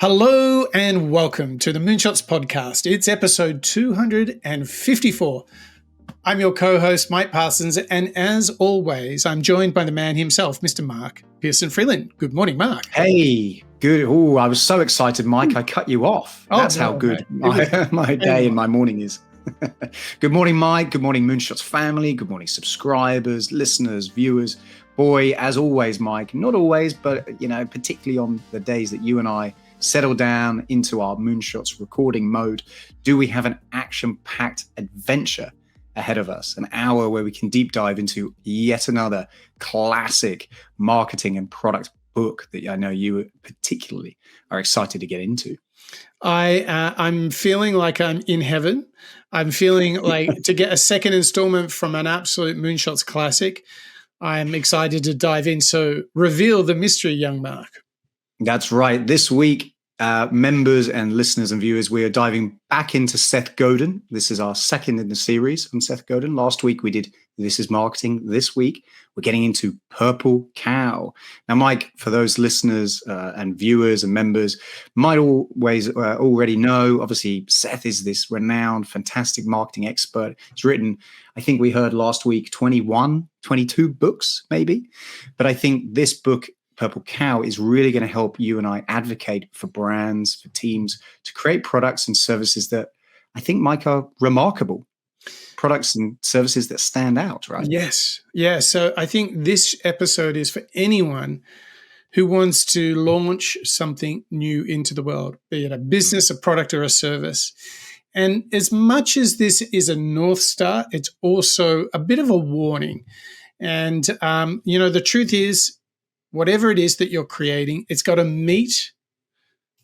Hello and welcome to the Moonshots Podcast. It's episode 254. I'm your co-host, Mike Parsons, and as always, I'm joined by the man himself, Mr. Mark Pearson-Freeland. Good morning, Mark. Hey, good. Oh, I was so excited, Mike. I cut you off. That's how good my day and my morning is. Good morning, Mike. Good morning, Moonshots family. Good morning, subscribers, listeners, viewers. Boy, as always, Mike, not always, but, particularly on the days that you and I settle down into our Moonshots recording mode, do we have an action-packed adventure ahead of us, an hour where we can deep dive into yet another classic marketing and product book that I know you particularly are excited to get into. I'm feeling like I'm in heaven. I'm feeling like to get a second installment from an absolute Moonshots classic. I'm excited to dive in. So reveal the mystery, young Mark. That's right. This week, members and listeners and viewers, we are diving back into Seth Godin. This is our second in the series on Seth Godin. Last week we did This is Marketing. This week we're getting into Purple Cow. Now, Mike, for those listeners and viewers and members, might already know, obviously, Seth is this renowned, fantastic marketing expert. He's written, I think we heard last week, 22 books, maybe. But I think this book, Purple Cow, is really going to help you and I advocate for brands, for teams, to create products and services that I think, Mike, are remarkable. Products and services that stand out, right? Yes. Yeah. So I think this episode is for anyone who wants to launch something new into the world, be it a business, a product, or a service. And as much as this is a North Star, it's also a bit of a warning. And, the truth is, whatever it is that you're creating, it's got to meet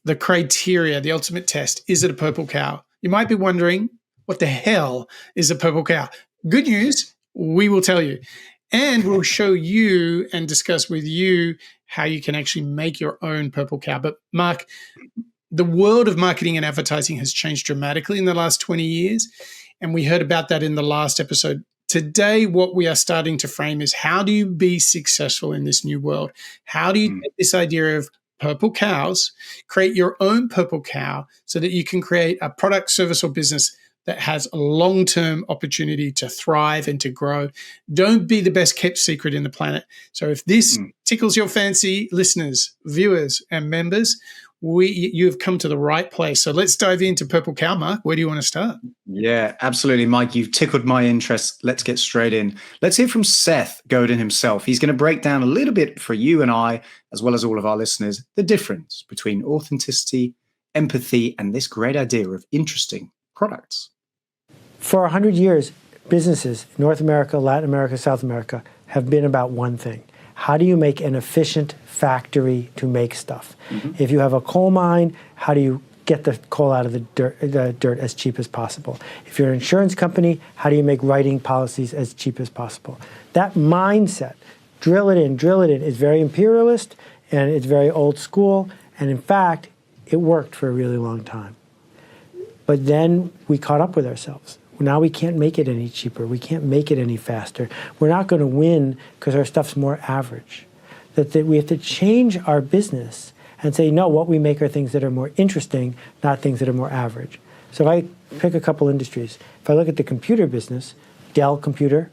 the criteria, the ultimate test. Is it a purple cow? You might be wondering, what the hell is a purple cow? Good news, we will tell you. And we'll show you and discuss with you how you can actually make your own purple cow. But Mark, the world of marketing and advertising has changed dramatically in the last 20 years. And we heard about that in the last episode. Today, what we are starting to frame is how do you be successful in this new world? How do you take this idea of purple cows, create your own purple cow so that you can create a product, service, or business that has a long-term opportunity to thrive and to grow? Don't be the best kept secret in the planet. So if this tickles your fancy, listeners, viewers, and members, you've come to the right place. So let's dive into Purple Cow, Mark. Where do you want to start? Yeah, absolutely, Mike. You've tickled my interest. Let's get straight in. Let's hear from Seth Godin himself. He's going to break down a little bit for you and I, as well as all of our listeners, the difference between authenticity, empathy, and this great idea of interesting products. For 100 years, businesses, North America, Latin America, South America, have been about one thing. How do you make an efficient factory to make stuff? Mm-hmm. If you have a coal mine, how do you get the coal out of the dirt as cheap as possible? If you're an insurance company, how do you make writing policies as cheap as possible? That mindset, drill it in, is very imperialist, and it's very old school. And in fact, it worked for a really long time. But then we caught up with ourselves. Now we can't make it any cheaper. We can't make it any faster. We're not going to win because our stuff's more average. That we have to change our business and say, no, what we make are things that are more interesting, not things that are more average. So if I pick a couple industries, if I look at the computer business, Dell computer,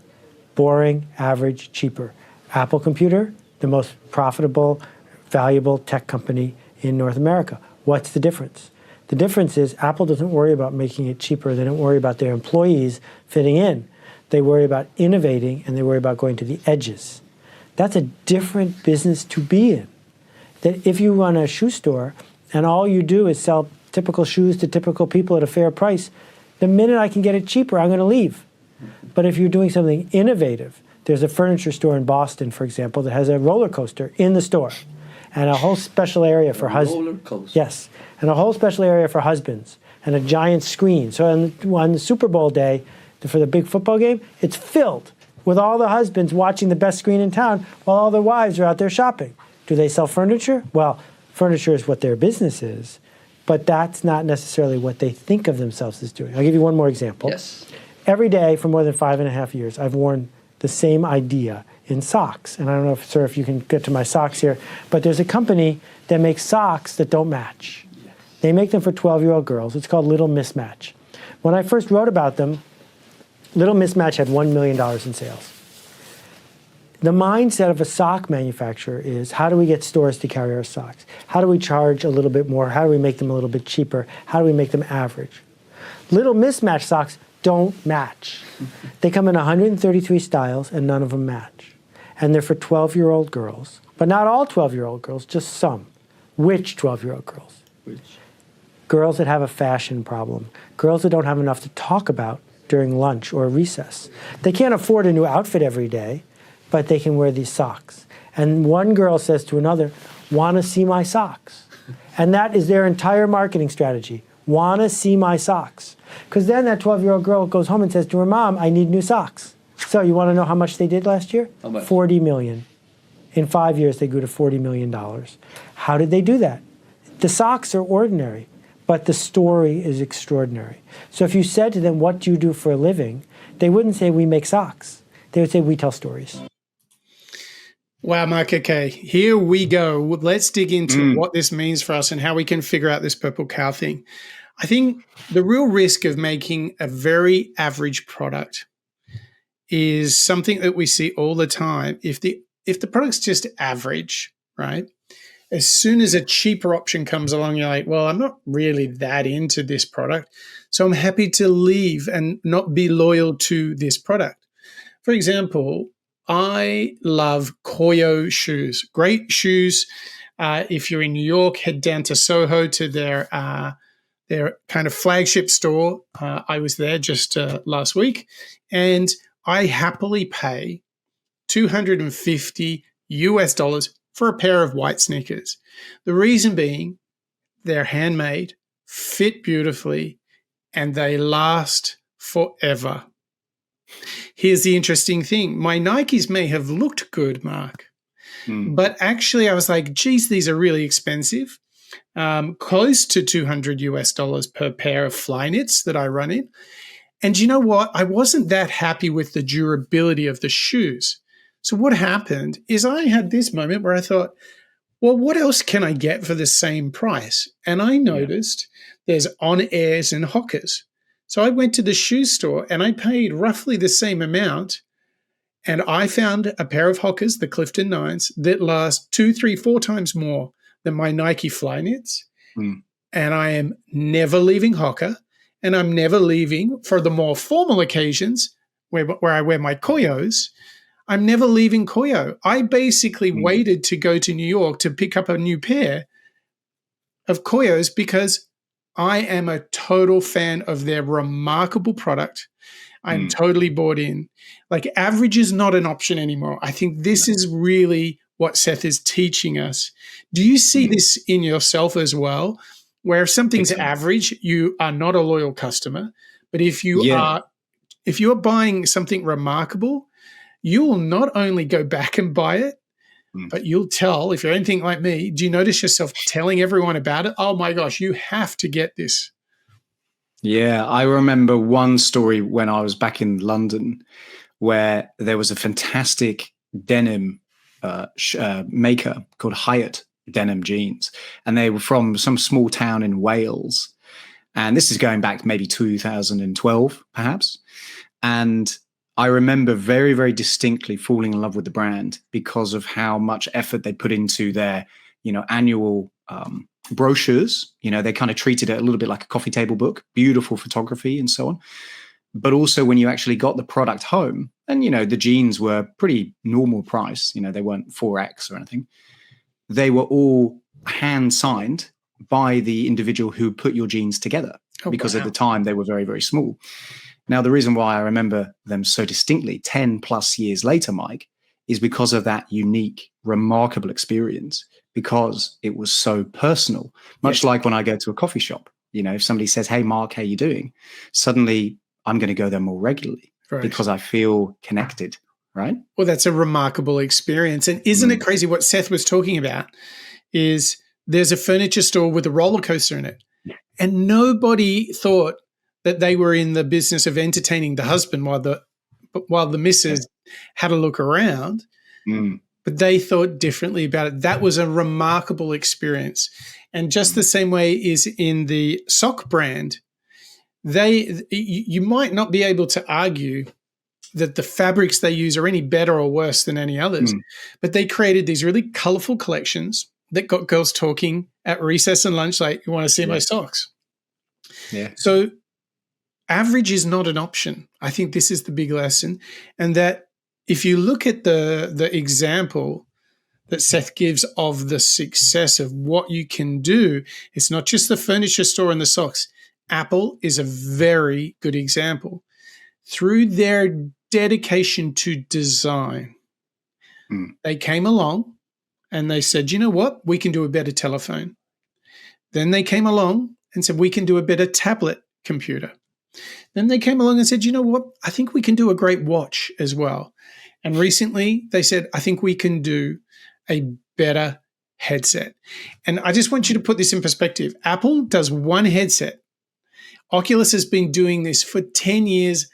boring, average, cheaper. Apple computer, the most profitable, valuable tech company in North America. What's the difference? The difference is Apple doesn't worry about making it cheaper. They don't worry about their employees fitting in. They worry about innovating, and they worry about going to the edges. That's a different business to be in. That if you run a shoe store and all you do is sell typical shoes to typical people at a fair price, the minute I can get it cheaper, I'm going to leave. But if you're doing something innovative, there's a furniture store in Boston, for example, that has a roller coaster in the store. And a whole special area for husbands. Yes, and a whole special area for husbands, and a giant screen. So on the Super Bowl day, for the big football game, it's filled with all the husbands watching the best screen in town while all their wives are out there shopping. Do they sell furniture? Well, furniture is what their business is, but that's not necessarily what they think of themselves as doing. I'll give you one more example. Yes. Every day for more than 5.5 years, I've worn the same idea in socks. And I don't know, if you can get to my socks here, but there's a company that makes socks that don't match. They make them for 12-year-old girls. It's called Little Mismatch. When I first wrote about them, Little Mismatch had $1 million in sales. The mindset of a sock manufacturer is, how do we get stores to carry our socks? How do we charge a little bit more? How do we make them a little bit cheaper? How do we make them average? Little Mismatch socks don't match. They come in 133 styles and none of them match. And they're for 12-year-old girls, but not all 12-year-old girls, just some. Which 12-year-old girls? Girls that have a fashion problem, girls that don't have enough to talk about during lunch or recess. They can't afford a new outfit every day, but they can wear these socks. And one girl says to another, "Want to see my socks?" And that is their entire marketing strategy. Want to see my socks. Because then that 12-year-old girl goes home and says to her mom, "I need new socks." So you want to know how much they did last year? How much? $40 million. In 5 years, they grew to $40 million. How did they do that? The socks are ordinary, but the story is extraordinary. So if you said to them, "What do you do for a living?" they wouldn't say, "We make socks." They would say, "We tell stories." Wow, Mark, okay, here we go. Let's dig into what this means for us and how we can figure out this purple cow thing. I think the real risk of making a very average product is something that we see all the time. If the product's just average, right? As soon as a cheaper option comes along, you're like, well, I'm not really that into this product, so I'm happy to leave and not be loyal to this product. For example, I love Koyo shoes. Great shoes. If you're in New York, head down to Soho to their kind of flagship store. I was there just last week, and I happily pay $250 for a pair of white sneakers. The reason being, they're handmade, fit beautifully, and they last forever. Here's the interesting thing. My Nikes may have looked good, Mark, but actually I was like, geez, these are really expensive. Close to $200 per pair of Flyknits that I run in. And you know what? I wasn't that happy with the durability of the shoes. So what happened is I had this moment where I thought, well, what else can I get for the same price? And I noticed there's On Airs and Hokas. So I went to the shoe store and I paid roughly the same amount. And I found a pair of Hokas, the Clifton 9s, that last 2, 3, 4 times more than my Nike Flyknits. And I am never leaving Hoka. And I'm never leaving, for the more formal occasions where I wear my Koyos, I'm never leaving Koyo. I basically waited to go to New York to pick up a new pair of Koyos because I am a total fan of their remarkable product. I'm totally bought in. Like, average is not an option anymore. I think this is really what Seth is teaching us. Do you see this in yourself as well, where if something's average, you are not a loyal customer, but if you are buying something remarkable, you will not only go back and buy it, but you'll tell, if you're anything like me, do you notice yourself telling everyone about it? Oh my gosh, you have to get this. Yeah, I remember one story when I was back in London where there was a fantastic denim maker called Hyatt Denim Jeans. And they were from some small town in Wales. And this is going back maybe 2012, perhaps. And I remember very, very distinctly falling in love with the brand because of how much effort they put into their, annual brochures. They kind of treated it a little bit like a coffee table book, beautiful photography and so on. But also when you actually got the product home, and, the jeans were pretty normal price, they weren't 4X or anything. They were all hand signed by the individual who put your jeans together because at the time they were very, very small. Now, the reason why I remember them so distinctly 10 plus years later, Mike, is because of that unique, remarkable experience, because it was so personal, much like when I go to a coffee shop. If somebody says, "Hey, Mark, how you doing?" Suddenly I'm going to go there more regularly because I feel connected, right? Well, that's a remarkable experience. And isn't it crazy what Seth was talking about is there's a furniture store with a roller coaster in it. And nobody thought that they were in the business of entertaining the husband while the missus had a look around. but they thought differently about it. That was a remarkable experience. And just the same way is in the sock brand, you might not be able to argue that the fabrics they use are any better or worse than any others, but they created these really colorful collections that got girls talking at recess and lunch like, you want to see my socks? Yeah. So average is not an option. I think this is the big lesson. And that if you look at the example that Seth gives of the success of what you can do, it's not just the furniture store and the socks. Apple is a very good example. Through their dedication to design, they came along and they said, you know what? We can do a better telephone. Then they came along and said, we can do a better tablet computer. Then they came along and said, you know what? I think we can do a great watch as well. And recently they said, I think we can do a better headset. And I just want you to put this in perspective. Apple does one headset. Oculus has been doing this for 10 years,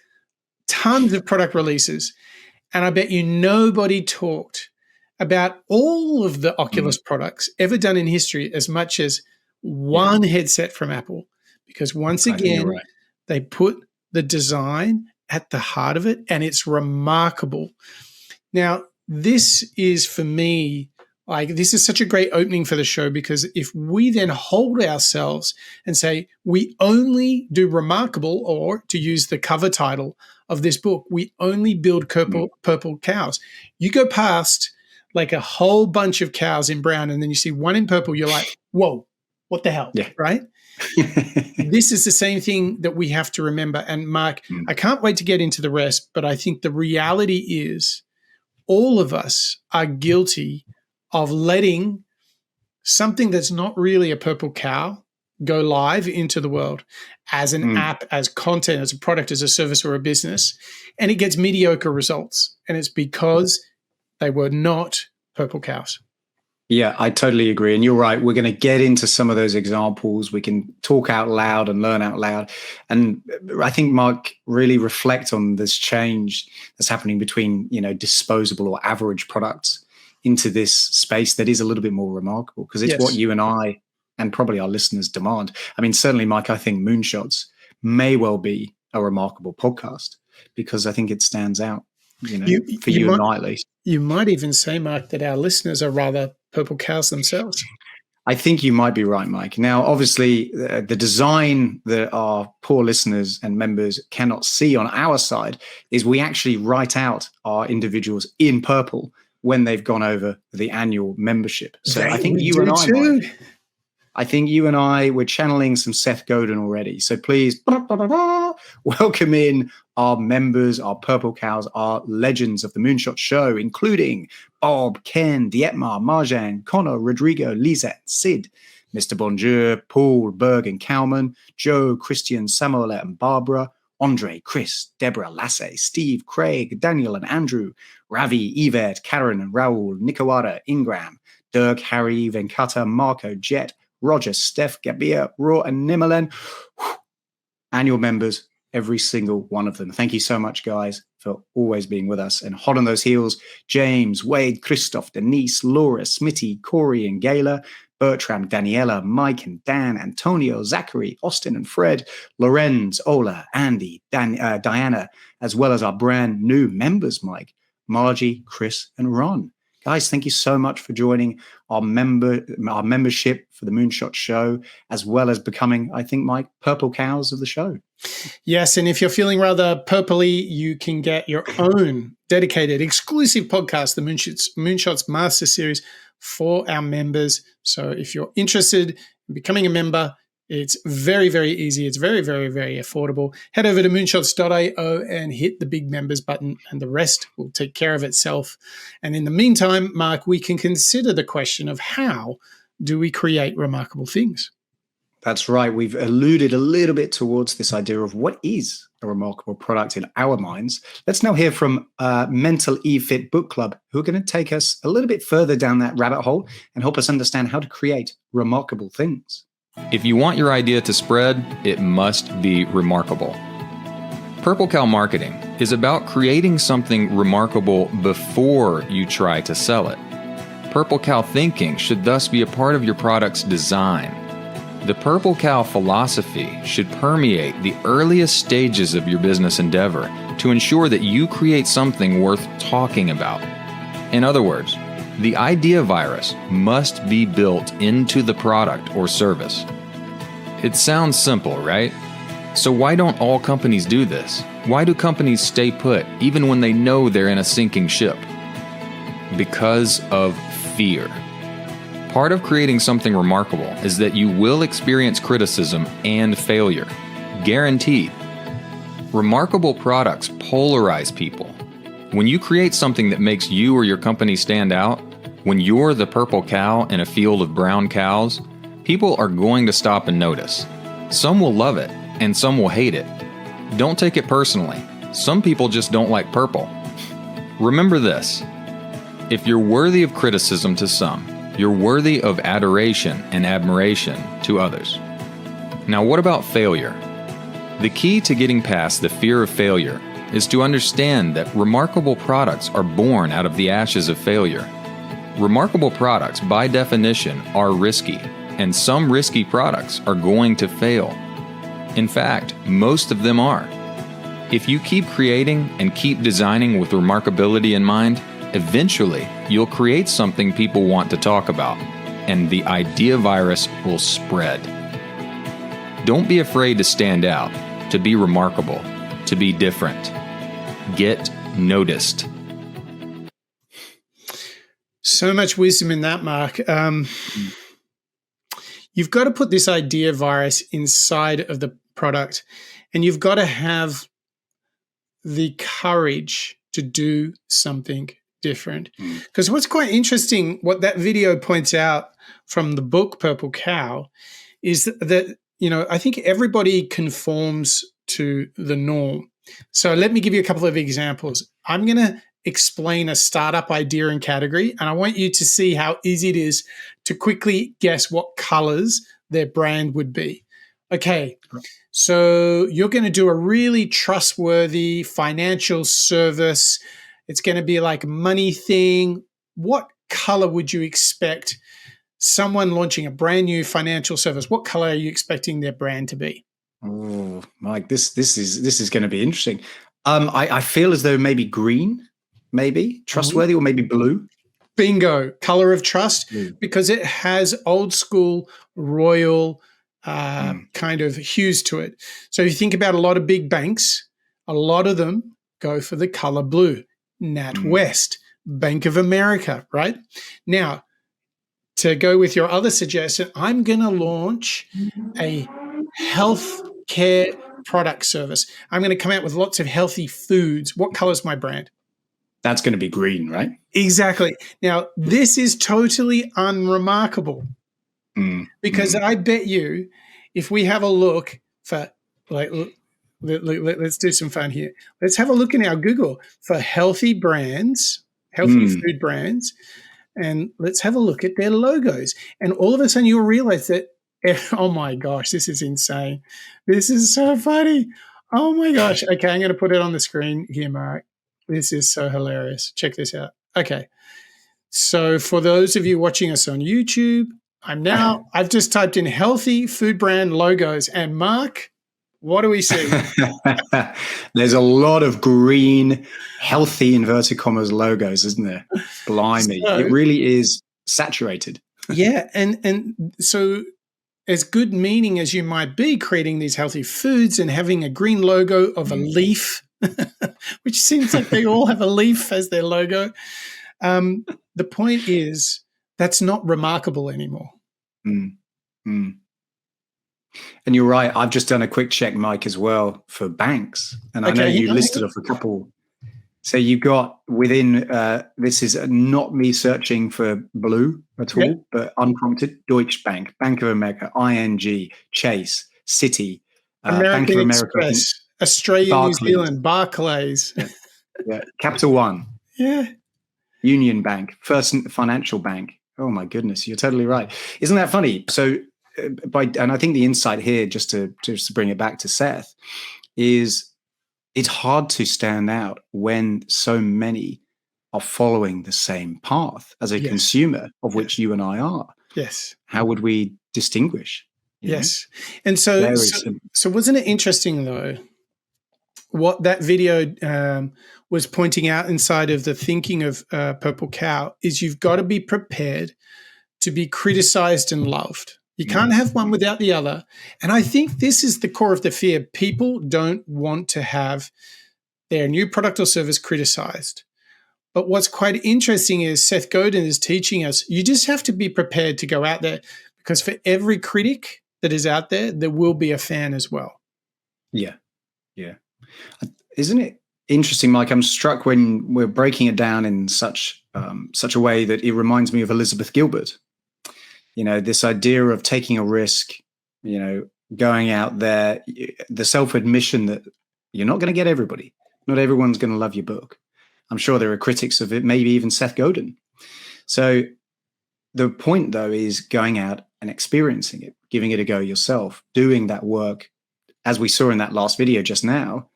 tons of product releases. And I bet you nobody talked about all of the Oculus products ever done in history as much as one headset from Apple. Because once again, they put the design at the heart of it, and it's remarkable. Now, this is for me, this is such a great opening for the show, because if we then hold ourselves and say we only do remarkable, or to use the cover title of this book, we only build purple cows. You go past like a whole bunch of cows in brown and then you see one in purple, you're like, whoa, what the hell, right? This is the same thing that we have to remember. And Mark, I can't wait to get into the rest, but I think the reality is all of us are guilty of letting something that's not really a purple cow go live into the world as an app, as content, as a product, as a service or a business, and it gets mediocre results. And it's because they were not purple cows. Yeah, I totally agree. And you're right. We're going to get into some of those examples. We can talk out loud and learn out loud. And I think, Mark, really reflect on this change that's happening between, disposable or average products into this space that is a little bit more remarkable, because it's what you and I and probably our listeners demand. I mean, certainly, Mike, I think Moonshots may well be a remarkable podcast because I think it stands out, for you and I at least. You might even say, Mark, that our listeners are rather purple cows themselves. I think you might be right, Mike. Now, obviously, the design that our poor listeners and members cannot see on our side is we actually write out our individuals in purple when they've gone over the annual membership. So I think you and I, Mike, I think you and I, we're channeling some Seth Godin already. So please welcome in our members, our purple cows, our legends of the Moonshot Show, including Bob, Ken, Dietmar, Marjan, Connor, Rodrigo, Lisette, Sid, Mr. Bonjour, Paul, Berg and Cowman, Joe, Christian, Samuel and Barbara, Andre, Chris, Deborah, Lasse, Steve, Craig, Daniel and Andrew, Ravi, Yvette, Karen and Raul, Nikawada, Ingram, Dirk, Harry, Venkata, Marco, Jet, Roger, Steph, Gabia, Raw and Nimalen. Annual members, every single one of them. Thank you so much, guys, for always being with us. And hot on those heels, James, Wade, Christoph, Denise, Laura, Smitty, Corey and Gayla, Bertram, Daniela, Mike and Dan, Antonio, Zachary, Austin and Fred, Lorenz, Ola, Andy, Diana, as well as our brand new members, Mike, Margie, Chris and Ron. Guys, thank you so much for joining our membership for the Moonshot Show, as well as becoming, I think, Mike, purple cows of the show. Yes, and if you're feeling rather purpley, you can get your own dedicated, exclusive podcast, the Moonshots Master Series, for our members. So if you're interested in becoming a member, it's very, very easy. It's very, very, very affordable. Head over to moonshots.io and hit the big members button, and the rest will take care of itself. And in the meantime, Mark, we can consider the question of how do we create remarkable things? That's right. We've alluded a little bit towards this idea of what is a remarkable product in our minds. Let's now hear from MentalEFit Book Club, who are going to take us a little bit further down that rabbit hole and help us understand how to create remarkable things. If you want your idea to spread, it must be remarkable. Purple Cow marketing is about creating something remarkable before you try to sell it. Purple Cow thinking should thus be a part of your product's design. The Purple Cow philosophy should permeate the earliest stages of your business endeavor to ensure that you create something worth talking about. In other words, the idea virus must be built into the product or service. It sounds simple, right? So why don't all companies do this? Why do companies stay put even when they know they're in a sinking ship? Because of fear. Part of creating something remarkable is that you will experience criticism and failure. Guaranteed. Remarkable products polarize people. When you create something that makes you or your company stand out, when you're the purple cow in a field of brown cows, people are going to stop and notice. Some will love it, and some will hate it. Don't take it personally. Some people just don't like purple. Remember this. If you're worthy of criticism to some, you're worthy of adoration and admiration to others. Now, what about failure? The key to getting past the fear of failure is to understand that remarkable products are born out of the ashes of failure. Remarkable products, by definition, are risky, and some risky products are going to fail. In fact, most of them are. If you keep creating and keep designing with remarkability in mind, eventually you'll create something people want to talk about, and the idea virus will spread. Don't be afraid to stand out, to be remarkable, to be different. Get noticed. So much wisdom in that, Mark. You've got to put this idea virus inside of the product, and you've got to have the courage to do something different. Because what's quite interesting, what that video points out from the book Purple Cow, is that, I think everybody conforms to the norm. So let me give you a couple of examples. I'm going to explain a startup idea and category, and I want you to see how easy it is to quickly guess what colors their brand would be. Okay, so you're going to do a really trustworthy financial service. It's going to be like a money thing. What color would you expect someone launching a brand new financial service? What color are you expecting their brand to be? Oh, Mike, this is going to be interesting. I feel as though maybe green, maybe trustworthy, or maybe blue. Bingo, color of trust, because it has old school royal kind of hues to it. So if you think about a lot of big banks, a lot of them go for the color blue. NatWest, Bank of America, right? Now, to go with your other suggestion, I'm going to launch a health care product service. I'm going to come out with lots of healthy foods. What color is my brand? That's going to be green, right? Exactly. Now, this is totally unremarkable because I bet you if we have a look for, let's do some fun here. Let's have a look in our Google for healthy brands, healthy food brands, and let's have a look at their logos. And all of a sudden you'll realize that, oh my gosh, this is insane. This is so funny. Oh my gosh. Okay, I'm going to put it on the screen here, Mark. This is so hilarious. Check this out. Okay. So for those of you watching us on YouTube, I've just typed in healthy food brand logos, and Mark, what do we see? There's a lot of green, healthy, inverted commas logos, isn't there? Blimey. So, it really is saturated. Yeah. And so as good meaning as you might be creating these healthy foods and having a green logo of a leaf, which seems like they all have a leaf as their logo. The point is that's not remarkable anymore. And you're right. I've just done a quick check, Mike, as well for banks. And I know you listed off a couple. So you got within, this is not me searching for blue at all, but unprompted, Deutsche Bank, Bank of America, ING, Chase, Citi, American Bank of America, Express, Australia, Barclays. New Zealand, Barclays. Capital One. Yeah. Union Bank, First Financial Bank. Oh my goodness, you're totally right. Isn't that funny? So, and I think the insight here, just to bring it back to Seth, is it's hard to stand out when so many are following the same path as a Yes. consumer, of which you and I are. Yes. How would we distinguish? Yes. And so wasn't it interesting, though, what that video was pointing out inside of the thinking of Purple Cow is you've got to be prepared to be criticized and loved. You can't have one without the other. And I think this is the core of the fear. People don't want to have their new product or service criticized. But what's quite interesting is Seth Godin is teaching us, you just have to be prepared to go out there, because for every critic that is out there, there will be a fan as well. Yeah. Yeah. Isn't it interesting, Mike? I'm struck when we're breaking it down in such a way that it reminds me of Elizabeth Gilbert. You know, this idea of taking a risk, you know, going out there, the self-admission that you're not going to get everybody. Not everyone's going to love your book. I'm sure there are critics of it, maybe even Seth Godin. So the point, though, is going out and experiencing it, giving it a go yourself, doing that work, as we saw in that last video just now,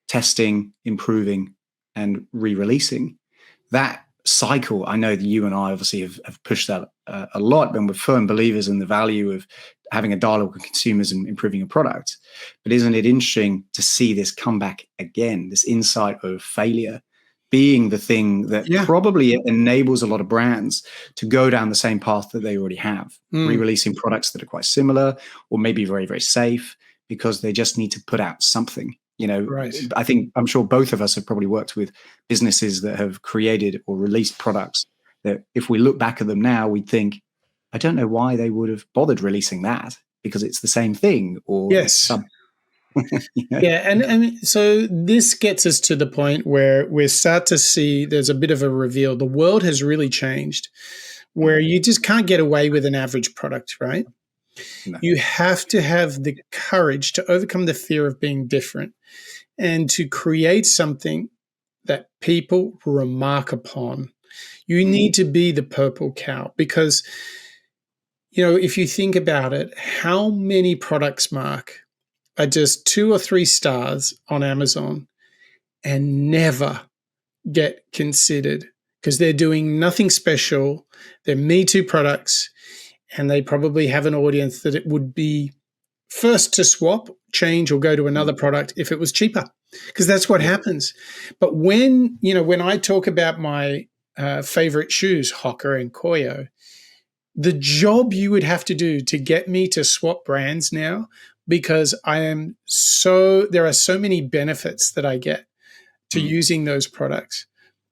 testing, improving, and re-releasing. That cycle, I know that you and I obviously have pushed that a lot, and we're firm believers in the value of having a dialogue with consumers and improving a product. But isn't it interesting to see this come back again, this insight of failure being the thing that probably enables a lot of brands to go down the same path that they already have, re-releasing products that are quite similar or maybe very, very safe, because they just need to put out something. You know, right. I'm sure both of us have probably worked with businesses that have created or released products that if we look back at them now, we'd think, I don't know why they would have bothered releasing that, because it's the same thing. Or yes. You know? Yeah. And so this gets us to the point where we start to see there's a bit of a reveal. The world has really changed, where you just can't get away with an average product, right? No. You have to have the courage to overcome the fear of being different and to create something that people remark upon. You need to be the Purple Cow, because, you know, if you think about it, how many products, Mark, are just 2 or 3 stars on Amazon and never get considered because they're doing nothing special. They're Me Too products, and they probably have an audience that it would be first to swap, change, or go to another product if it was cheaper, because that's what happens. But when I talk about my favorite shoes, Hoka and Koyo, the job you would have to do to get me to swap brands now, because there are so many benefits that I get to using those products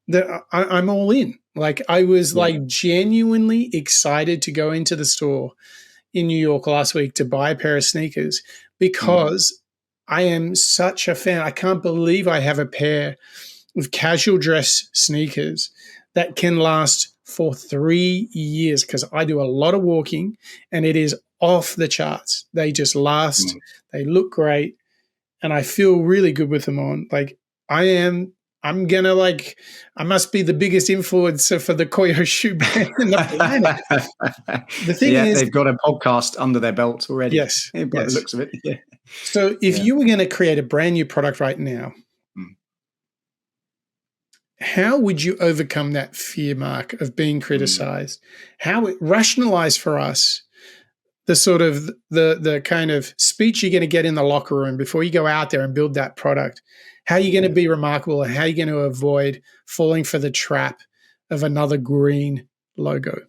that I'm all in. Like, I was like genuinely excited to go into the store in New York last week to buy a pair of sneakers, because I am such a fan. I can't believe I have a pair of casual dress sneakers that can last for 3 years, because I do a lot of walking and it is off the charts. They just last. They look great, and I feel really good with them on. Like, I must be the biggest influencer for the Koyo shoe brand in the planet. The thing is, they've got a podcast under their belt already. Yes. By the looks of it. Yeah. So if you were going to create a brand new product right now, how would you overcome that fear, Mark, of being criticized? How it rationalize for us the sort of the kind of speech you're going to get in the locker room before you go out there and build that product? How are you going to be remarkable, and how are you going to avoid falling for the trap of another green logo?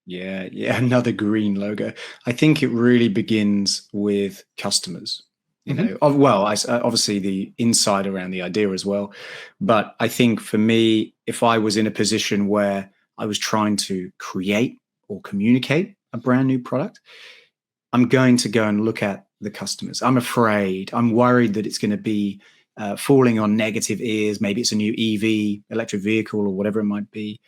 Yeah, another green logo. I think it really begins with customers. You know, obviously the inside around the idea as well. But I think for me, if I was in a position where I was trying to create or communicate a brand new product, I'm going to go and look at the customers. I'm worried that it's going to be falling on negative ears. Maybe it's a new EV, electric vehicle, or whatever it might be.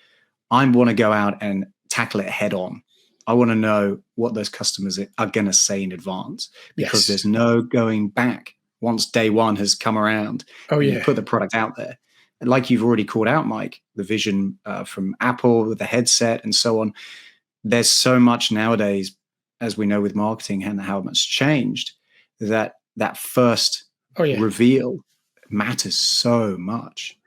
I want to go out and tackle it head on. I want to know what those customers are going to say in advance, because there's no going back once day one has come around. You put the product out there. And like you've already called out, Mike, the vision from Apple with the headset and so on. There's so much nowadays, as we know with marketing and how much changed, that first reveal matters so much.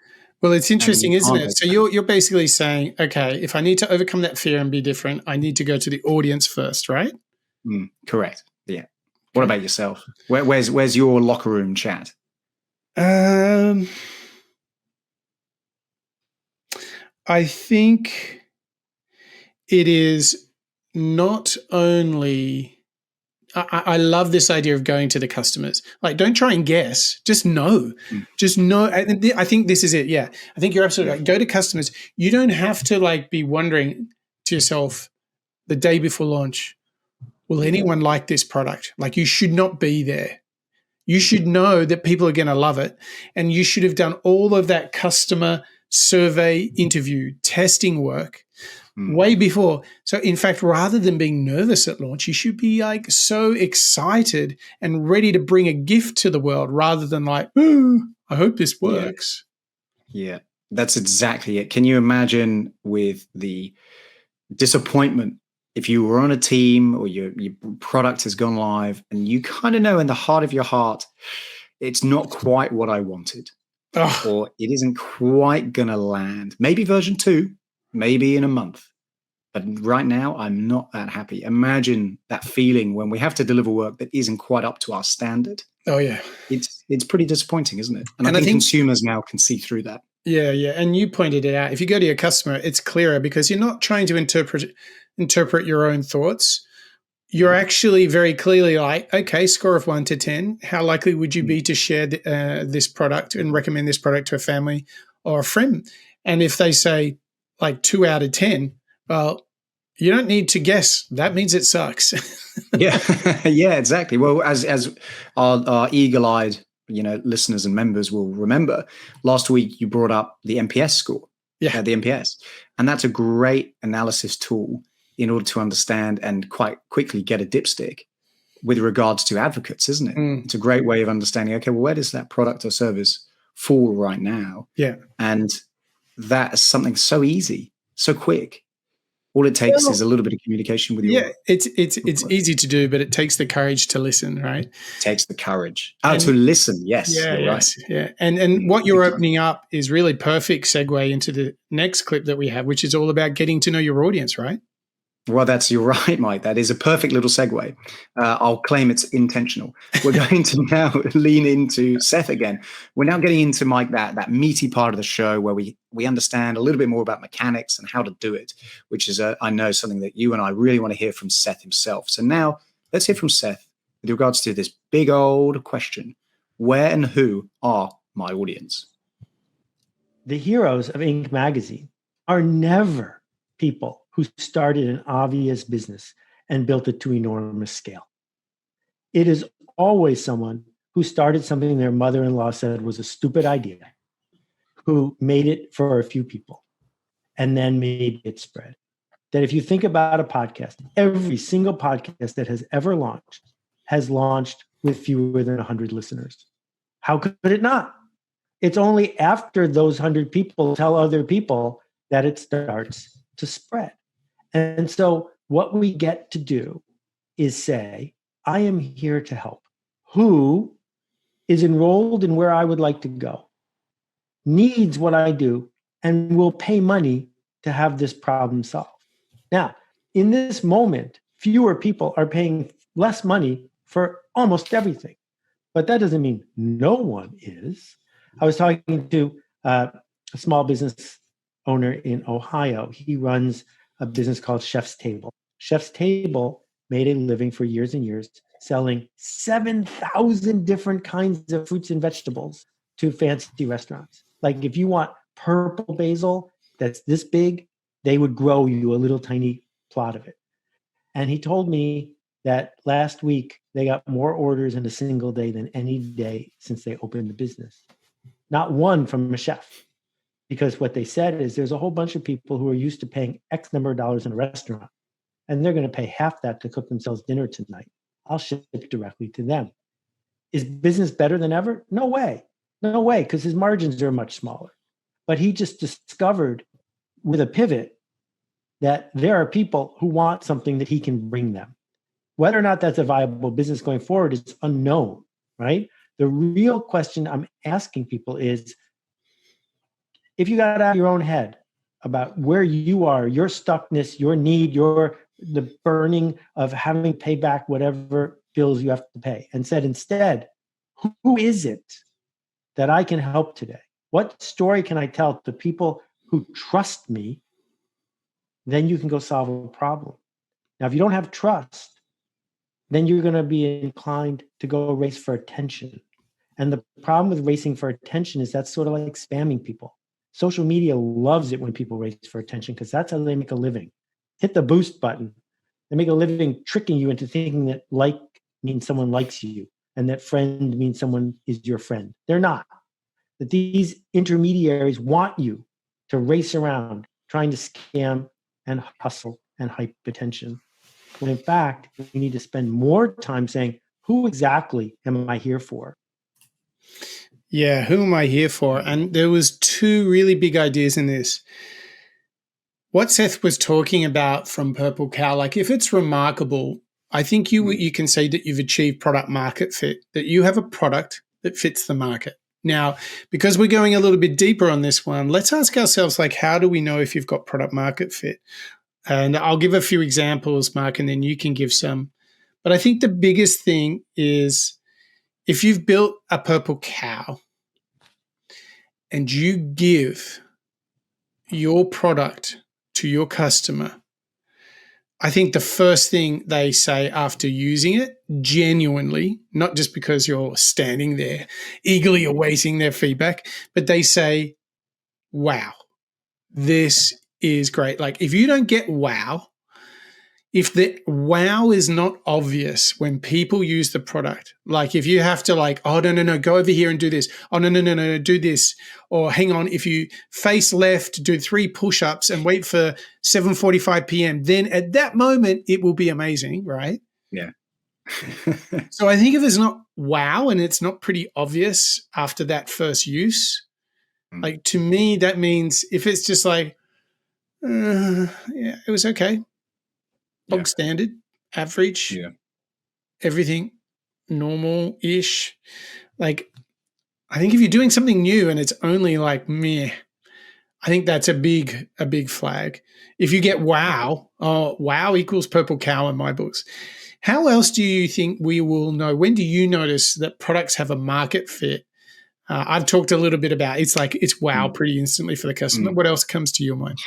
Well, it's And interesting, you isn't can't it? go So back. you're basically saying, okay, if I need to overcome that fear and be different, I need to go to the audience first, right? Correct. Yeah. What Okay. about yourself? Where's your locker room chat? I think it is not only. I love this idea of going to the customers. Like, don't try and guess. Just know. Mm. Just know. I think this is it. Yeah. I think you're absolutely Yeah. right. Go to customers. You don't have to like be wondering to yourself the day before launch, will anyone like this product? Like, you should not be there. You should know that people are going to love it. And you should have done all of that customer survey, interview, testing work way before. So in fact, rather than being nervous at launch, you should be like so excited and ready to bring a gift to the world rather than like, ooh, I hope this works. Yeah, that's exactly it. Can you imagine with the disappointment if you were on a team or your product has gone live and you kind of know in the heart of your heart, it's not quite what I wanted, or it isn't quite going to land. Maybe version 2, maybe in a month. But right now, I'm not that happy. Imagine that feeling when we have to deliver work that isn't quite up to our standard. Oh, yeah. It's pretty disappointing, isn't it? And I think consumers now can see through that. Yeah, yeah. And you pointed it out. If you go to your customer, it's clearer because you're not trying to interpret your own thoughts. You're actually very clearly like, okay, score of 1 to 10. How likely would you be to share this product and recommend this product to a family or a friend? And if they say like 2 out of 10, well, you don't need to guess. That means it sucks. Yeah, yeah, exactly. Well, as our eagle-eyed, listeners and members will remember, last week you brought up the NPS score. Yeah, the NPS, and that's a great analysis tool in order to understand and quite quickly get a dipstick with regards to advocates, isn't it? It's a great way of understanding, okay, well, where does that product or service fall right now? Yeah. And that is something so easy, so quick. All it takes is a little bit of communication with your... Yeah, it's easy to do, but it takes the courage to listen, right? It takes the courage. To listen, yes. Yeah, you're yes, right. yeah. And what you're opening up is really perfect segue into the next clip that we have, which is all about getting to know your audience, right? Well, you're right, Mike. That is a perfect little segue. I'll claim it's intentional. We're going to now lean into Seth again. We're now getting into, Mike, that meaty part of the show where we understand a little bit more about mechanics and how to do it, which is, I know, something that you and I really want to hear from Seth himself. So now let's hear from Seth with regards to this big old question. Where and who are my audience? The heroes of Inc. magazine are never people who started an obvious business and built it to enormous scale. It is always someone who started something their mother-in-law said was a stupid idea, who made it for a few people, and then made it spread. That if you think about a podcast, every single podcast that has ever launched has launched with fewer than 100 listeners. How could it not? It's only after those 100 people tell other people that it starts to spread. And so what we get to do is say, I am here to help. Who is enrolled in where I would like to go, needs what I do, and will pay money to have this problem solved. Now, in this moment, fewer people are paying less money for almost everything. But that doesn't mean no one is. I was talking to a small business owner in Ohio. He runs a business called Chef's Table. Chef's Table made a living for years and years selling 7,000 different kinds of fruits and vegetables to fancy restaurants. Like if you want purple basil that's this big, they would grow you a little tiny plot of it. And he told me that last week they got more orders in a single day than any day since they opened the business. Not one from a chef. Because what they said is there's a whole bunch of people who are used to paying X number of dollars in a restaurant, and they're going to pay half that to cook themselves dinner tonight. I'll ship it directly to them. Is business better than ever? No way. No way, because his margins are much smaller. But he just discovered with a pivot that there are people who want something that he can bring them. Whether or not that's a viable business going forward is unknown, right? The real question I'm asking people is, if you got out of your own head about where you are, your stuckness, your need, the burning of having to pay back whatever bills you have to pay, and said instead, who is it that I can help today? What story can I tell to people who trust me? Then you can go solve a problem. Now, if you don't have trust, then you're going to be inclined to go race for attention. And the problem with racing for attention is that's sort of like spamming people. Social media loves it when people race for attention because that's how they make a living. Hit the boost button. They make a living tricking you into thinking that like means someone likes you and that friend means someone is your friend. They're not. That these intermediaries want you to race around trying to scam and hustle and hype attention. When in fact, we need to spend more time saying, who exactly am I here for? Yeah, who am I here for? And there was two really big ideas in this. What Seth was talking about from Purple Cow, like if it's remarkable, I think you can say that you've achieved product market fit, that you have a product that fits the market. Now, because we're going a little bit deeper on this one, let's ask ourselves, like, how do we know if you've got product market fit? And I'll give a few examples, Mark, and then you can give some. But I think the biggest thing is if you've built a Purple Cow and you give your product to your customer, I think the first thing they say after using it, genuinely, not just because you're standing there eagerly awaiting their feedback, but they say, wow, this is great. Like if you don't get wow, if the wow is not obvious when people use the product, like if you have to like, oh, no, go over here and do this. Oh, no, do this. Or hang on, if you face left, do 3 push-ups and wait for 7:45 p.m., then at that moment, it will be amazing, right? Yeah. So I think if it's not wow and it's not pretty obvious after that first use, like to me, that means if it's just like, yeah, it was okay. Bog standard, average, everything normal-ish. Like, I think if you're doing something new and it's only like meh, I think that's a big flag. If you get wow, wow equals Purple Cow in my books. How else do you think we will know? When do you notice that products have a market fit? I've talked a little bit about it's wow pretty instantly for the customer. What else comes to your mind?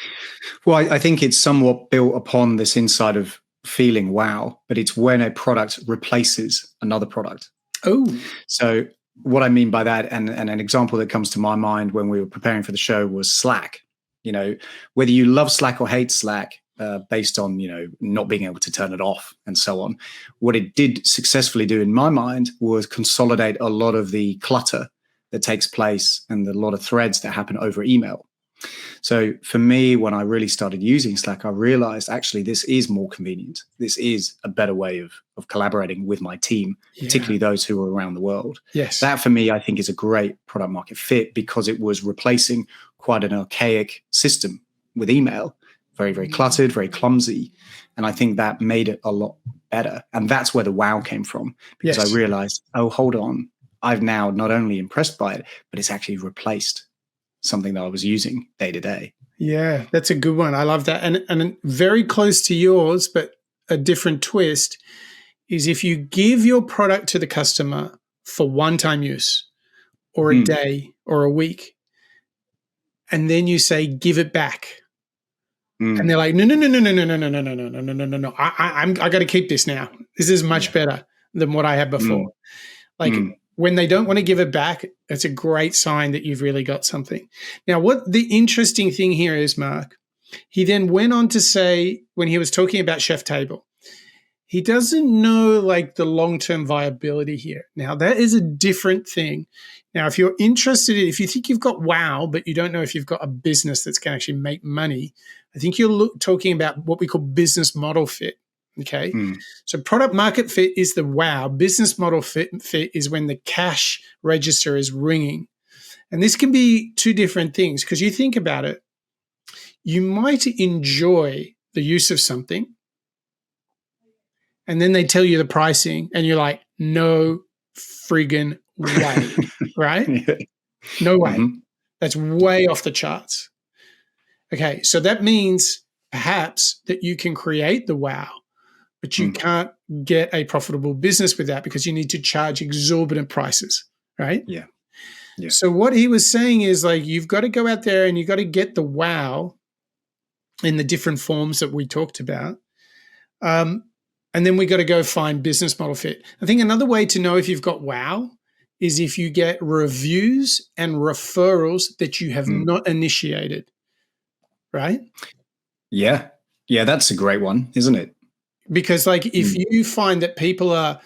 Well, I think it's somewhat built upon this inside of feeling wow, but it's when a product replaces another product. Oh. So what I mean by that, and an example that comes to my mind when we were preparing for the show was Slack. You know, whether you love Slack or hate Slack, based on, you know, not being able to turn it off and so on. What it did successfully do in my mind was consolidate a lot of the clutter that takes place and a lot of threads that happen over email. So for me, when I really started using Slack, I realized actually this is more convenient. This is a better way of collaborating with my team, particularly those who are around the world. Yes. That for me, I think is a great product market fit because it was replacing quite an archaic system with email. Very, very cluttered, very clumsy. And I think that made it a lot better. And that's where the wow came from, because I realized, oh, hold on. I've now not only impressed by it, but it's actually replaced something that I was using day to day. Yeah, that's a good one. I love that. And very close to yours, but a different twist is if you give your product to the customer for one-time use or a day or a week, and then you say, give it back. And they're like, no. I got to keep this now. This is much better than what I had before. When they don't want to give it back, it's a great sign that you've really got something. Now, what the interesting thing here is, Mark, he then went on to say, when he was talking about Chef Table, he doesn't know like the long-term viability here. Now, that is a different thing. Now, if you're interested, if you think you've got wow, but you don't know if you've got a business that's going to actually make money, I think you're talking about what we call business model fit. Okay. So product market fit is the wow. Business model fit is when the cash register is ringing. And this can be two different things because you think about it. You might enjoy the use of something and then they tell you the pricing and you're like, no friggin' way, right? Yeah. No way. Mhm. That's way off the charts. Okay, so that means perhaps that you can create the wow, but you can't get a profitable business with that because you need to charge exorbitant prices, right? Yeah. Yeah. So what he was saying is like, you've got to go out there and you've got to get the wow in the different forms that we talked about. And then we got to go find business model fit. I think another way to know if you've got wow is if you get reviews and referrals that you have not initiated, right? Yeah. Yeah, that's a great one, isn't it? Because like if you find that people are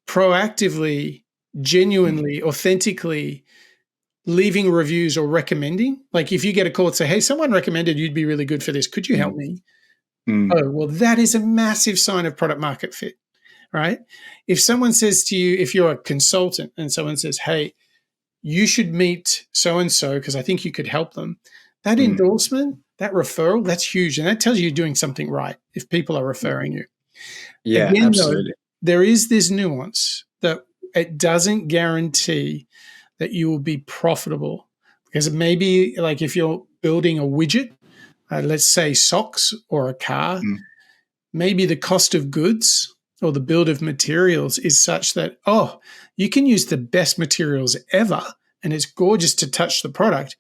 proactively, genuinely, authentically leaving reviews or recommending, like if you get a call and say, hey, someone recommended you'd be really good for this. Could you help me? Oh, well, that is a massive sign of product market fit, right? If someone says to you, if you're a consultant and someone says, hey, you should meet so-and-so because I think you could help them, that endorsement, that referral, that's huge. And that tells you you're doing something right if people are referring you. Yeah, Again, absolutely. though, there is this nuance that it doesn't guarantee that you will be profitable because maybe like if you're building a widget, let's say socks or a car, maybe the cost of goods or the build of materials is such that, oh, you can use the best materials ever and it's gorgeous to touch the product,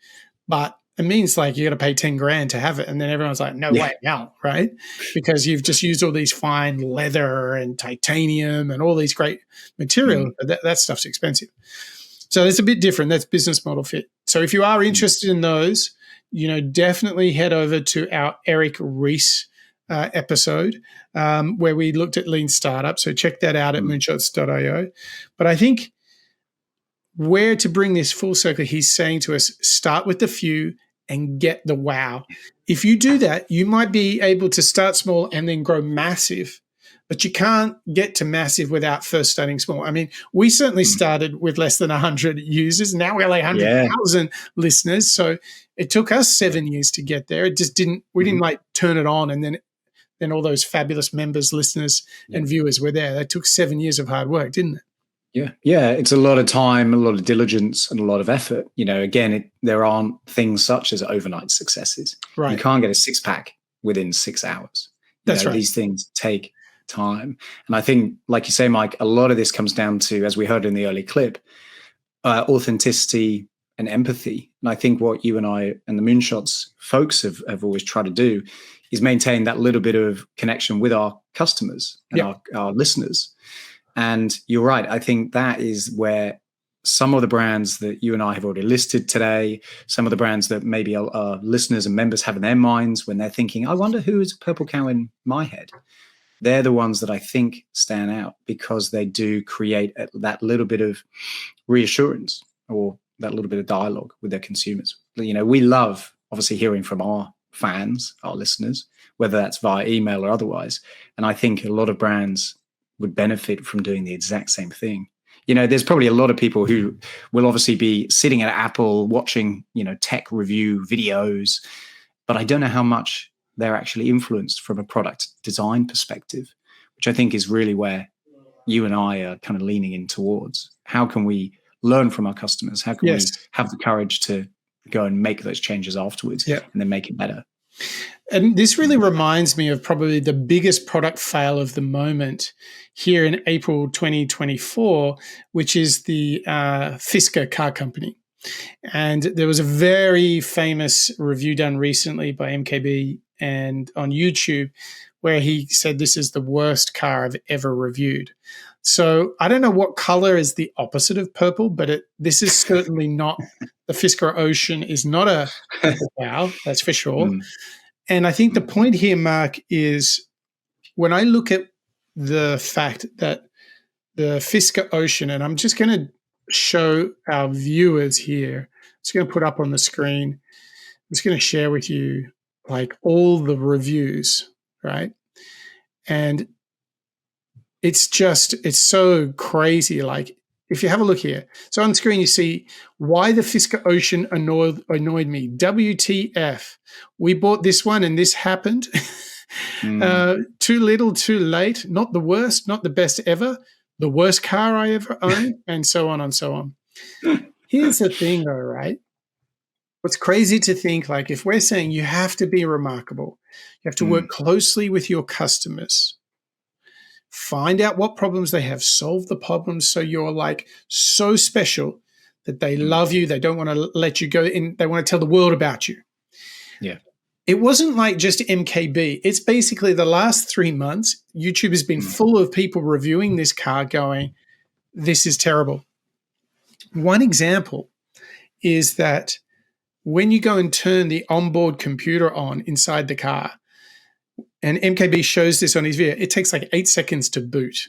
but it means like you got to pay 10 grand to have it. And then everyone's like, no way, no, right? Because you've just used all these fine leather and titanium and all these great materials. But that stuff's expensive. So it's a bit different. That's business model fit. So if you are interested in those, definitely head over to our Eric Rees episode where we looked at lean startup. So check that out at moonshots.io. But I think where to bring this full circle, he's saying to us, start with the few and get the wow. If you do that, you might be able to start small and then grow massive. But you can't get to massive without first starting small. I mean, we certainly started with less than 100 users. Now we're like 100,000 listeners. So it took us 7 years to get there. It just didn't, we didn't like turn it on and then all those fabulous members, listeners, and viewers were there. That took 7 years of hard work, didn't it? Yeah. Yeah. It's a lot of time, a lot of diligence, and a lot of effort. Again, there aren't things such as overnight successes. Right. You can't get a six-pack within 6 hours. That's right. These things take time. And I think, like you say, Mike, a lot of this comes down to, as we heard in the early clip, authenticity and empathy. And I think what you and I and the Moonshots folks have always tried to do is maintain that little bit of connection with our customers and our listeners. And you're right. I think that is where some of the brands that you and I have already listed today, some of the brands that maybe our listeners and members have in their minds when they're thinking, I wonder who is a purple cow in my head. They're the ones that I think stand out because they do create that little bit of reassurance or that little bit of dialogue with their consumers. We love obviously hearing from our fans, our listeners, whether that's via email or otherwise. And I think a lot of brands would benefit from doing the exact same thing. There's probably a lot of people who will obviously be sitting at Apple watching, tech review videos, but I don't know how much they're actually influenced from a product design perspective, which I think is really where you and I are kind of leaning in towards. How can we learn from our customers? How can we have the courage to go and make those changes afterwards and then make it better? And this really reminds me of probably the biggest product fail of the moment here in April 2024, which is the Fisker car company. And there was a very famous review done recently by MKB and on YouTube where he said this is the worst car I've ever reviewed. So I don't know what color is the opposite of purple, but this is certainly not, the Fisker Ocean is not a purple cow, that's for sure. And I think the point here, Mark, is when I look at the fact that the Fisker Ocean, and I'm just going to show our viewers here, I'm just going to put up on the screen, I'm just going to share with you like all the reviews, right? And it's so crazy. Like if you have a look here, so on the screen you see why the Fisker Ocean annoyed me. WTF? We bought this one and this happened. Too little, too late. Not the worst, not the best ever. the worst car I ever owned, and so on and so on. Here's the thing though, right? What's crazy to think, like, if we're saying you have to be remarkable, you have to work closely with your customers, find out what problems they have, solve the problems so you're like so special that they love you, they don't want to let you go in, they want to tell the world about you. Yeah. It wasn't like just MKB. It's basically the last 3 months, YouTube has been full of people reviewing this car going, this is terrible. One example is that when you go and turn the onboard computer on inside the car, and MKB shows this on his video, it takes like 8 seconds to boot,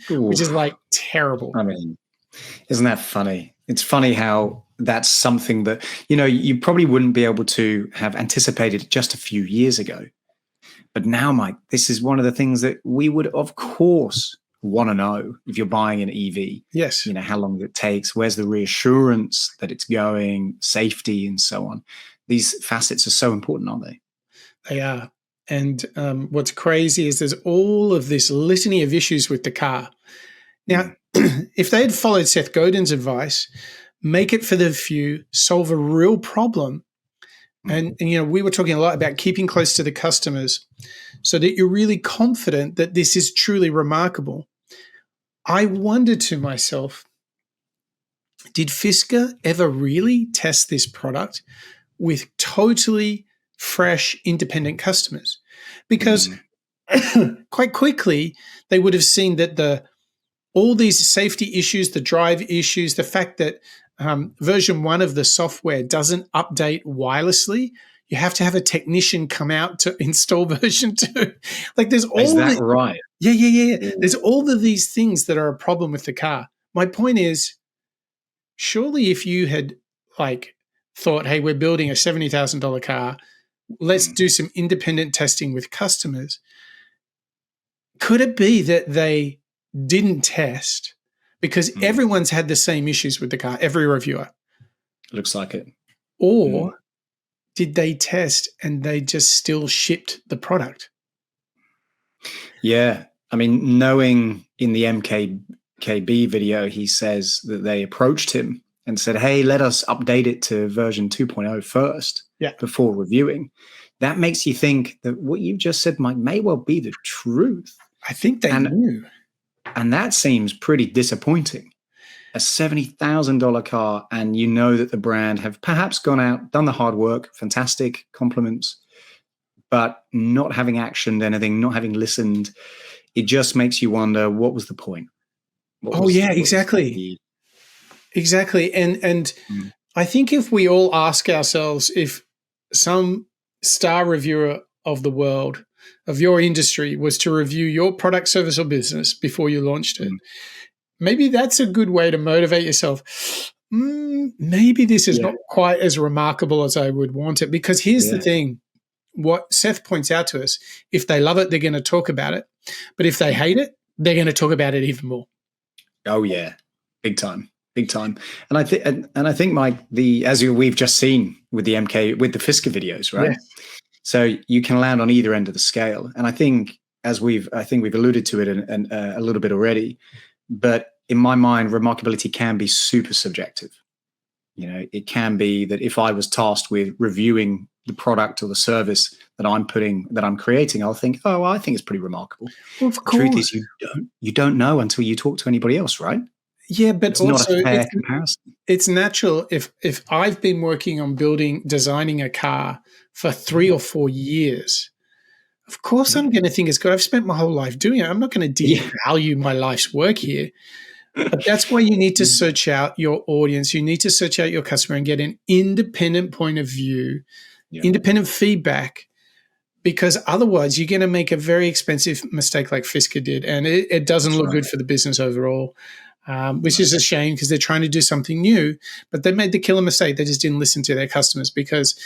which is like terrible. I mean, isn't that funny? It's funny how that's something that, you probably wouldn't be able to have anticipated just a few years ago. But now, Mike, this is one of the things that we would, of course, want to know if you're buying an EV. Yes. How long it takes, where's the reassurance that it's going, safety, and so on. These facets are so important, aren't they? They are. And what's crazy is there's all of this litany of issues with the car. Now, if they had followed Seth Godin's advice, make it for the few, solve a real problem. And we were talking a lot about keeping close to the customers so that you're really confident that this is truly remarkable. I wondered to myself, did Fisker ever really test this product with totally fresh, independent customers? Because quite quickly, they would have seen that all these safety issues, the drive issues, the fact that version 1 of the software doesn't update wirelessly. You have to have a technician come out to install version 2. Like there's all Is that right? Yeah. There's all of these things that are a problem with the car. My point is, surely if you had thought, hey, we're building a $70,000 car, let's do some independent testing with customers. Could it be that they didn't test because everyone's had the same issues with the car, every reviewer? Looks like it. Or did they test and they just still shipped the product? Yeah. I mean, knowing in the MKB video, he says that they approached him and said, hey, let us update it to version 2.0 first before reviewing. That makes you think that what you just said may well be the truth. I think they knew. And that seems pretty disappointing. A $70,000 car, and you know that the brand have perhaps gone out, done the hard work, fantastic, compliments, but not having actioned anything, not having listened. It just makes you wonder, what was the point? Exactly. Exactly. And I think if we all ask ourselves, if some star reviewer of the world, of your industry, was to review your product, service, or business before you launched it, maybe that's a good way to motivate yourself. Maybe this is not quite as remarkable as I would want it. Because here's the thing. What Seth points out to us, if they love it, they're going to talk about it. But if they hate it, they're going to talk about it even more. Oh, yeah. Big time. And I think, Mike, as we've just seen with the with the Fisker videos, right? Yes. So you can land on either end of the scale. And I think we've alluded to it a little bit already, but in my mind, remarkability can be super subjective. It can be that if I was tasked with reviewing the product or the service that I'm creating, I'll think, oh, well, I think it's pretty remarkable. Well, of course. The truth is you don't know until you talk to anybody else, right? Yeah, but it's also not a fair comparison. It's natural. If I've been working on designing a car for 3 or 4 years, of course I'm going to think it's good. I've spent my whole life doing it. I'm not going to devalue my life's work here. But that's why you need to search out your audience. You need to search out your customer and get an independent point of view, independent feedback, because otherwise you're going to make a very expensive mistake like Fisker did, and it doesn't look good for the business overall. Which is a shame because they're trying to do something new, but they made the killer mistake. They just didn't listen to their customers because,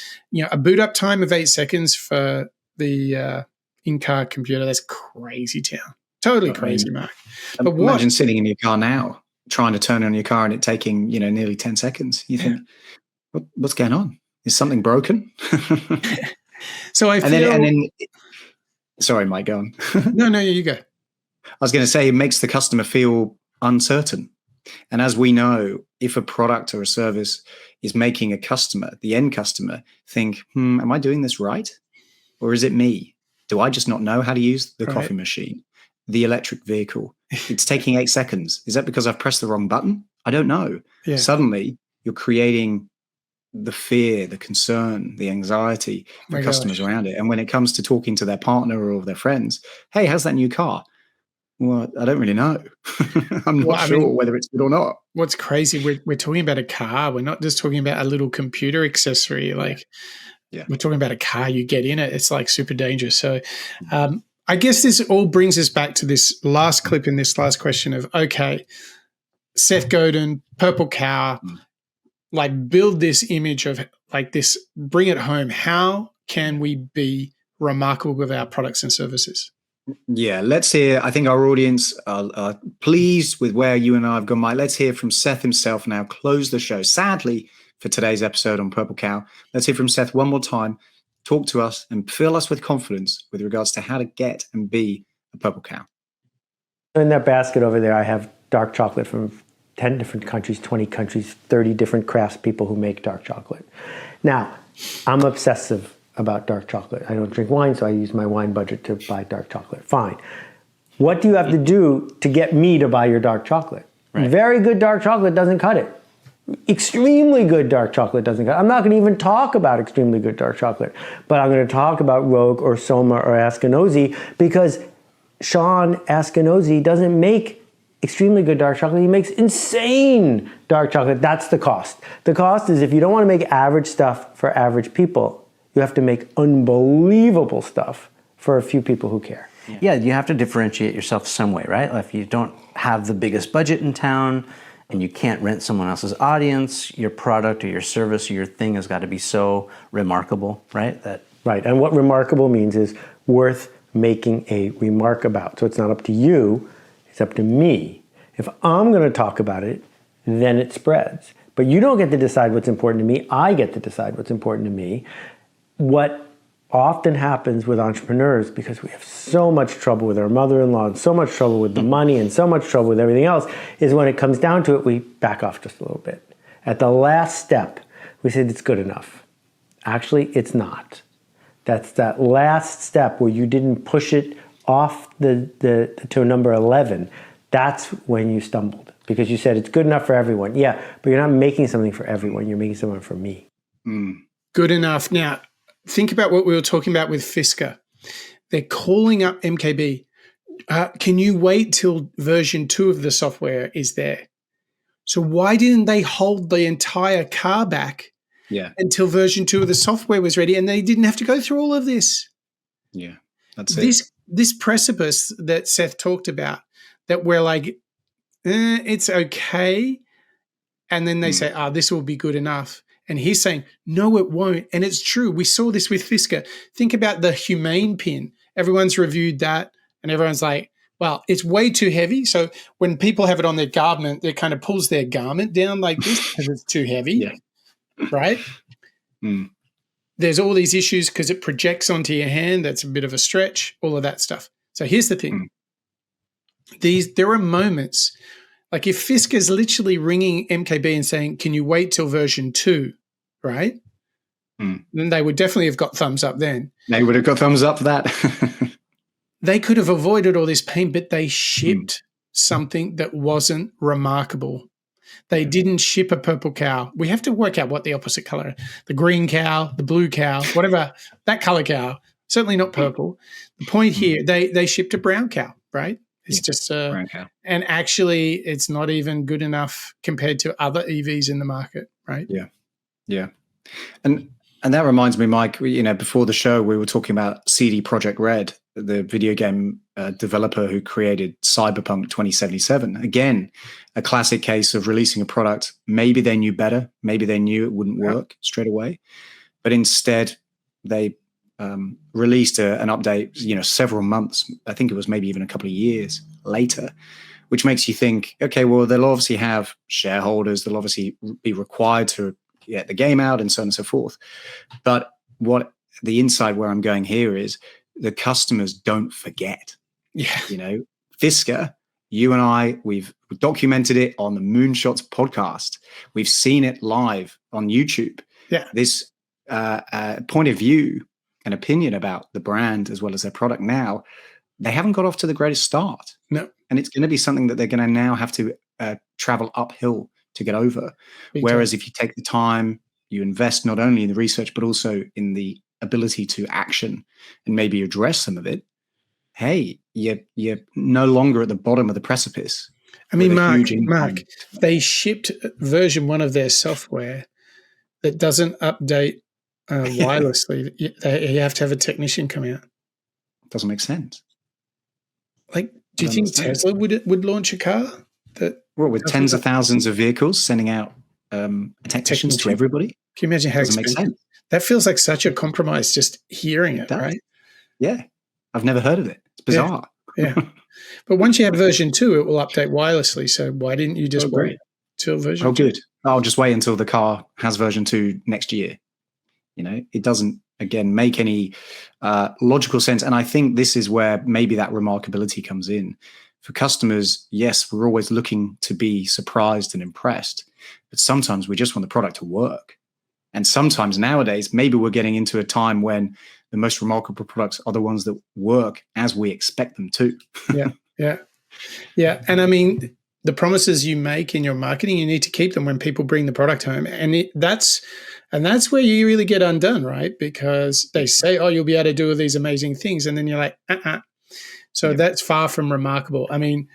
a boot up time of 8 seconds for the in-car computer, that's crazy town. Totally crazy, Mark. But imagine sitting in your car now, trying to turn on your car and it taking, nearly 10 seconds. You think, what's going on? Is something broken? So I feel... And then, sorry, Mike, go on. No, you go. I was going to say, it makes the customer feel uncertain. And as we know, if a product or a service is making a customer, the end customer, think, am I doing this right? Or is it me? Do I just not know how to use the coffee machine, the electric vehicle? It's taking 8 seconds. Is that because I've pressed the wrong button? I don't know. Yeah. Suddenly, you're creating the fear, the concern, the anxiety for customers around it. And when it comes to talking to their partner or their friends, hey, how's that new car? Well, I don't really know. I'm not sure whether it's good or not. What's crazy, we're talking about a car. We're not just talking about a little computer accessory. Like, we're talking about a car. You get in it, it's like super dangerous. So I guess this all brings us back to this last clip in this last question of, okay, Seth Godin, Purple Cow, like build this image of like this, bring it home. How can we be remarkable with our products and services? Yeah, let's hear. I think our audience are pleased with where you and I have gone, Mike. Let's hear from Seth himself now. Close the show. Sadly, for today's episode on Purple Cow, let's hear from Seth one more time. Talk to us and fill us with confidence with regards to how to get and be a Purple Cow. In that basket over there, I have dark chocolate from 10 different countries, 20 countries, 30 different craftspeople who make dark chocolate. Now, I'm obsessive about dark chocolate. I don't drink wine, so I use my wine budget to buy dark chocolate. Fine. What do you have to do to get me to buy your dark chocolate? Right. Very good dark chocolate doesn't cut it. Extremely good dark chocolate doesn't cut it. I'm not going to even talk about extremely good dark chocolate, but I'm going to talk about Rogue or Soma or Askinosie, because Sean Askinosie doesn't make extremely good dark chocolate. He makes insane dark chocolate. That's the cost. The cost is, if you don't want to make average stuff for average people, you have to make unbelievable stuff for a few people who care. Yeah, you have to differentiate yourself some way, right? If you don't have the biggest budget in town and you can't rent someone else's audience, your product or your service or your thing has got to be so remarkable, right? Right, and what remarkable means is worth making a remark about. So it's not up to you, it's up to me. If I'm going to talk about it, then it spreads. But you don't get to decide what's important to me. I get to decide what's important to me. What often happens with entrepreneurs, because we have so much trouble with our mother-in-law and so much trouble with the money and so much trouble with everything else, is when it comes down to it, we back off just a little bit. At the last step, we say it's good enough. Actually, it's not. That's that last step where you didn't push it off to number 11. That's when you stumbled, because you said it's good enough for everyone. Yeah, but you're not making something for everyone. You're making something for me. Good enough. Now, think about what we were talking about with Fisker. They're calling up MKB. Can you wait till version 2 of the software is there? So why didn't they hold the entire car back until version 2 of the software was ready, and they didn't have to go through all of this? Yeah, that's it. This precipice that Seth talked about, that we're like, it's okay. And then they say, this will be good enough. And he's saying, no, it won't. And it's true. We saw this with Fisker. Think about the Humane pin. Everyone's reviewed that, and everyone's like, well, it's way too heavy. So when people have it on their garment, it kind of pulls their garment down like this because it's too heavy, right? There's all these issues because it projects onto your hand. That's a bit of a stretch, all of that stuff. So here's the thing. There are moments, like if Fisker's literally ringing MKB and saying, can you wait till version 2, right? Then they would definitely have got thumbs up then. They would have got thumbs up for that. They could have avoided all this pain, but they shipped something that wasn't remarkable. They didn't ship a purple cow. We have to work out what the opposite color, the green cow, the blue cow, whatever, that color cow, certainly not purple. The point here, they shipped a brown cow, right? It's just brown cow. And actually it's not even good enough compared to other EVs in the market, right? Yeah. And that reminds me, Mike, before the show, we were talking about CD Projekt Red, the video game developer who created Cyberpunk 2077. Again, a classic case of releasing a product. Maybe they knew better. Maybe they knew it wouldn't work straight away. But instead, they released an update, several months, I think it was maybe even a couple of years later, which makes you think, okay, well, they'll obviously have shareholders. They'll obviously be required to get the game out and so on and so forth. But what the insight where I'm going here is the customers don't forget. Yeah. Fisker You and I, we've documented it on the Moonshots podcast. We've seen it live on YouTube. Yeah. This point of view and opinion about the brand as well as their product now, they haven't got off to the greatest start. No. And it's going to be something that they're going to now have to travel uphill to get over. Whereas if you take the time, you invest not only in the research, but also in the ability to action and maybe address some of it, hey, you're no longer at the bottom of the precipice. I mean, Mark, they shipped version 1 of their software that doesn't update wirelessly. You have to have a technician come out. Doesn't make sense. Like, do you think Tesla would launch a car that? Well, with tens of thousands of vehicles sending out technicians to everybody? Can you imagine how doesn't expensive? Make sense. That feels like such a compromise just hearing it, right? Yeah. I've never heard of it. It's bizarre. Yeah. But once you have version 2, it will update wirelessly. So why didn't you just wait till version 2? Oh, good. I'll just wait until the car has version 2 next year. You know, it doesn't, again, make any logical sense. And I think this is where maybe that remarkability comes in. For customers, yes, we're always looking to be surprised and impressed, but sometimes we just want the product to work. And sometimes nowadays, maybe we're getting into a time when the most remarkable products are the ones that work as we expect them to. Yeah. And I mean, the promises you make in your marketing, you need to keep them when people bring the product home. And that's where you really get undone, right? Because they say, oh, you'll be able to do all these amazing things. And then you're like, So that's far from remarkable. I mean,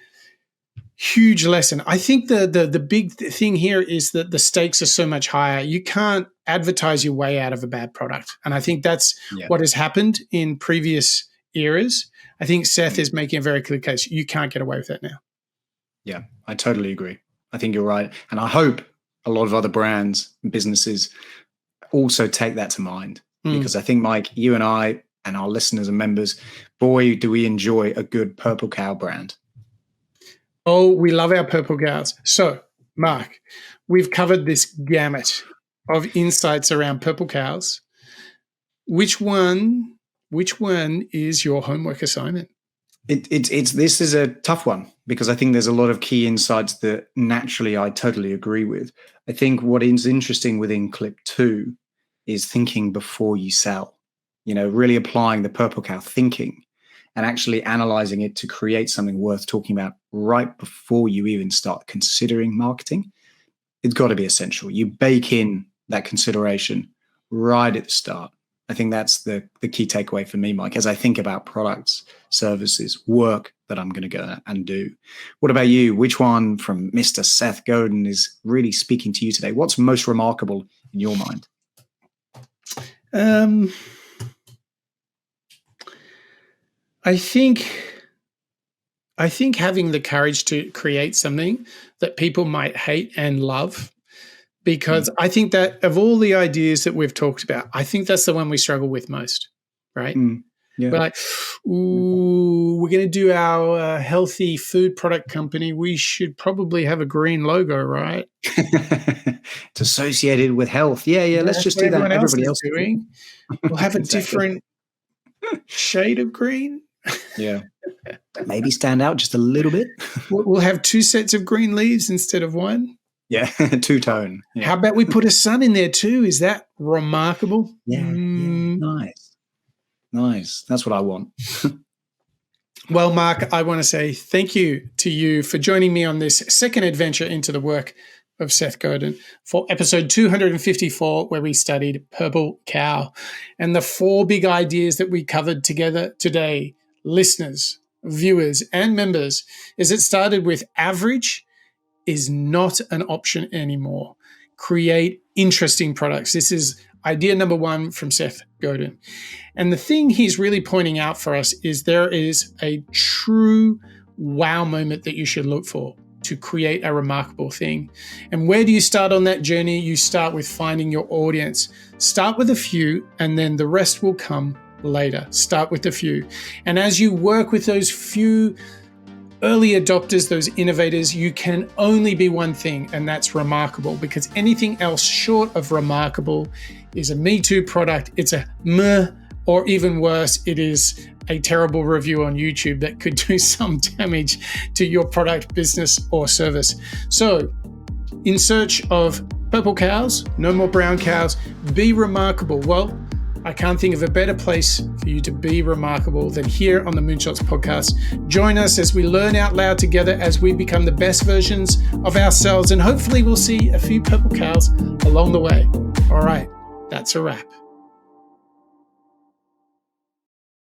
huge lesson. I think the big thing here is that the stakes are so much higher. You can't advertise your way out of a bad product. And I think that's what has happened in previous eras. I think Seth is making a very clear case. You can't get away with that now. Yeah, I totally agree. I think you're right. And I hope a lot of other brands and businesses also take that to mind. Because I think, Mike, you and I and our listeners and members, boy, do we enjoy a good Purple Cow brand. Oh, we love our Purple Cows. So, Mark, we've covered this gamut of insights around Purple Cows. Which one is your homework assignment? This is a tough one because I think there's a lot of key insights that naturally I totally agree with. I think what is interesting within clip 2 is thinking before you sell, really applying the Purple Cow thinking and actually analyzing it to create something worth talking about right before you even start considering marketing. It's got to be essential. You bake in that consideration right at the start. I think that's the key takeaway for me, Mike, as I think about products, services, work that I'm going to go and do. What about you? Which one from Mr. Seth Godin is really speaking to you today? What's most remarkable in your mind? I think having the courage to create something that people might hate and love, because I think that of all the ideas that we've talked about, I think that's the one we struggle with most, right? Yeah. We're like, we're going to do our healthy food product company. We should probably have a green logo, right? It's associated with health. Yeah. Let's just do that. Everybody else is doing. We'll have a different shade of green. Yeah. Maybe stand out just a little bit. We'll have 2 sets of green leaves instead of 1. Yeah, two-tone. Yeah. How about we put a sun in there too? Is that remarkable? Yeah, Nice. That's what I want. Well, Mark, I want to say thank you to you for joining me on this second adventure into the work of Seth Godin for episode 254, where we studied Purple Cow. And the 4 big ideas that we covered together today, listeners, viewers, and members, is it started with average is not an option anymore. Create interesting products. This is idea number 1 from Seth Godin. And the thing he's really pointing out for us is there is a true wow moment that you should look for to create a remarkable thing. And where do you start on that journey? You start with finding your audience. Start with a few, and then the rest will come later. Start with a few. And as you work with those few early adopters, those innovators, you can only be one thing, and that's remarkable, because anything else short of remarkable is a Me Too product. It's a meh or even worse, it is a terrible review on YouTube that could do some damage to your product, business, or service. So, in search of purple cows, no more brown cows, be remarkable. Well, I can't think of a better place for you to be remarkable than here on the Moonshots Podcast. Join us as we learn out loud together as we become the best versions of ourselves, and hopefully we'll see a few purple cows along the way. All right, that's a wrap.